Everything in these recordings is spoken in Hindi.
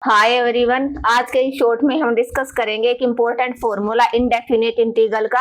हाय एवरीवन, आज के इस शॉर्ट में हम डिस्कस करेंगे एक इम्पोर्टेंट फॉर्मूला इंडेफिनिट इंटीग्रल का।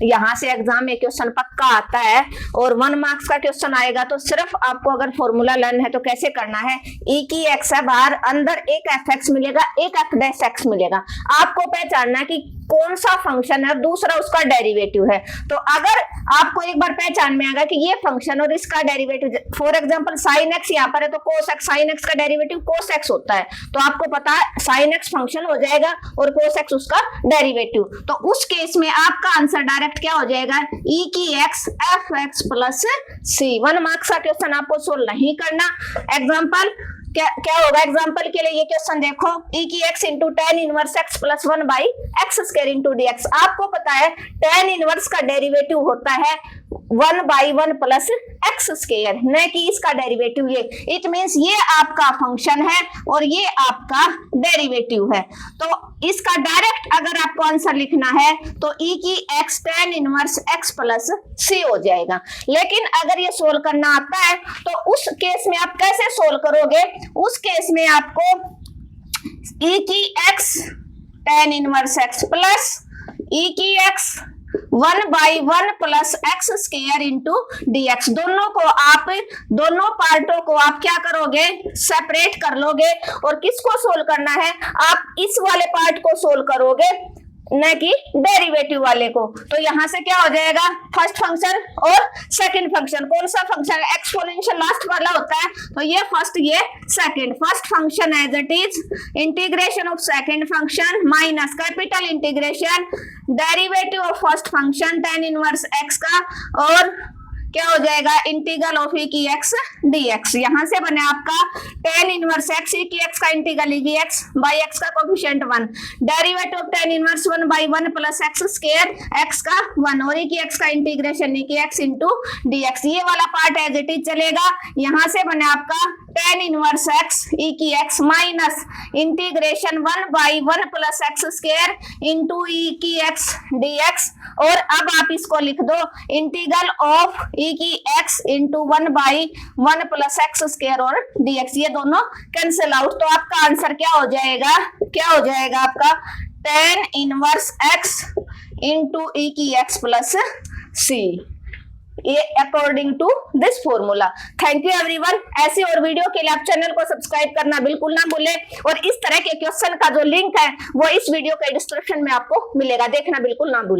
यहाँ से एग्जाम में क्वेश्चन पक्का आता है और 1 मार्क्स का क्वेश्चन आएगा। तो सिर्फ आपको अगर फॉर्मूला लर्न है तो कैसे करना है, ई की एक्स है बाहर, अंदर एक एफ एक्स मिलेगा, एक एफ डैश एक्स मिलेगा। आपको पहचानना है कि कौन सा फंक्शन है, दूसरा उसका डेरिवेटिव है। तो अगर आपको एक बार पहचान में आएगा कि ये फंक्शन और इसका derivative, for example sine x यहाँ पर है तो कोस एक्स, साइन एक्स का डेरिवेटिव कोस एक्स होता है, तो आपको पता है साइन एक्स फंक्शन हो जाएगा और कोस एक्स उसका डेरिवेटिव। तो उस केस में आपका आंसर डायरेक्ट क्या हो जाएगा, ई की एक्स एफ एक्स प्लस सी। 1 मार्क्स का क्वेश्चन आपको सोल्व नहीं करना। एग्जाम्पल क्या होगा, एग्जाम्पल के लिए ये क्वेश्चन देखो, e की x into ten inverse x plus 1 by x square into D x. आपको पता है टेन इनवर्स का डेरिवेटिव होता है 1 बाई 1 प्लस एक्स स्क्वायर, न कि इसका डेरिवेटिव ये। इट मींस ये आपका फंक्शन है और ये आपका डेरिवेटिव है। तो इसका डायरेक्ट अगर आपको आंसर लिखना है तो e की x tan inverse x plus C हो जाएगा। लेकिन अगर ये सोल्व करना आता है तो उस केस में आप कैसे सोल्व करोगे, उस केस में आपको e की x tan inverse x plus e की x 1 by 1 plus x square into D x, दोनों पार्टों को आप क्या करोगे, सेपरेट कर लोगे। और किसको सोल्व करना है, आप इस वाले पार्ट को सोल्व करोगे न कि डेरिवेटिव वाले को। तो यहां से क्या हो जाएगा, फर्स्ट फंक्शन और सेकंड फंक्शन, कौन सा फंक्शन है, एक्सपोनेंशियल लास्ट वाला होता है, तो ये फर्स्ट ये second. First function as it is integration of second function minus capital integration derivative of first function tan inverse x का, और क्या हो जाएगा इंटीग्रल ऑफ ई की एक्स डी एक्स। यहां से बने आपका टेन इनवर्स एक्स ई की एक्स का इंटीग्रल ई की एक्स बाई एक्स का coefficient 1, derivative of tan inverse 1 by 1 plus x square x का 1, और ई की एक्स का इंटीग्रेशन ई की एक्स इंटू डी एक्स। ये वाला पार्ट एज इट इज चलेगा। यहां से बने आपका टेन इनवर्स एक्स ई की x minus integration 1 by 1 plus x square into e की एक्स डी एक्स। और अब आप इसको लिख दो इंटीग्रल ऑफ ई की x into 1 by 1 plus x square और डी एक्स। ये दोनों कैंसिल आउट, तो आपका आंसर क्या हो जाएगा, क्या हो जाएगा आपका tan inverse x into e की एक्स प्लस सी, ये according to this formula. Thank you everyone. ऐसी और वीडियो के लिए आप चैनल को सब्सक्राइब करना बिल्कुल ना भूलें, और इस तरह के क्वेश्चन का जो लिंक है वो इस वीडियो के डिस्क्रिप्शन में आपको मिलेगा, देखना बिल्कुल ना भूलें।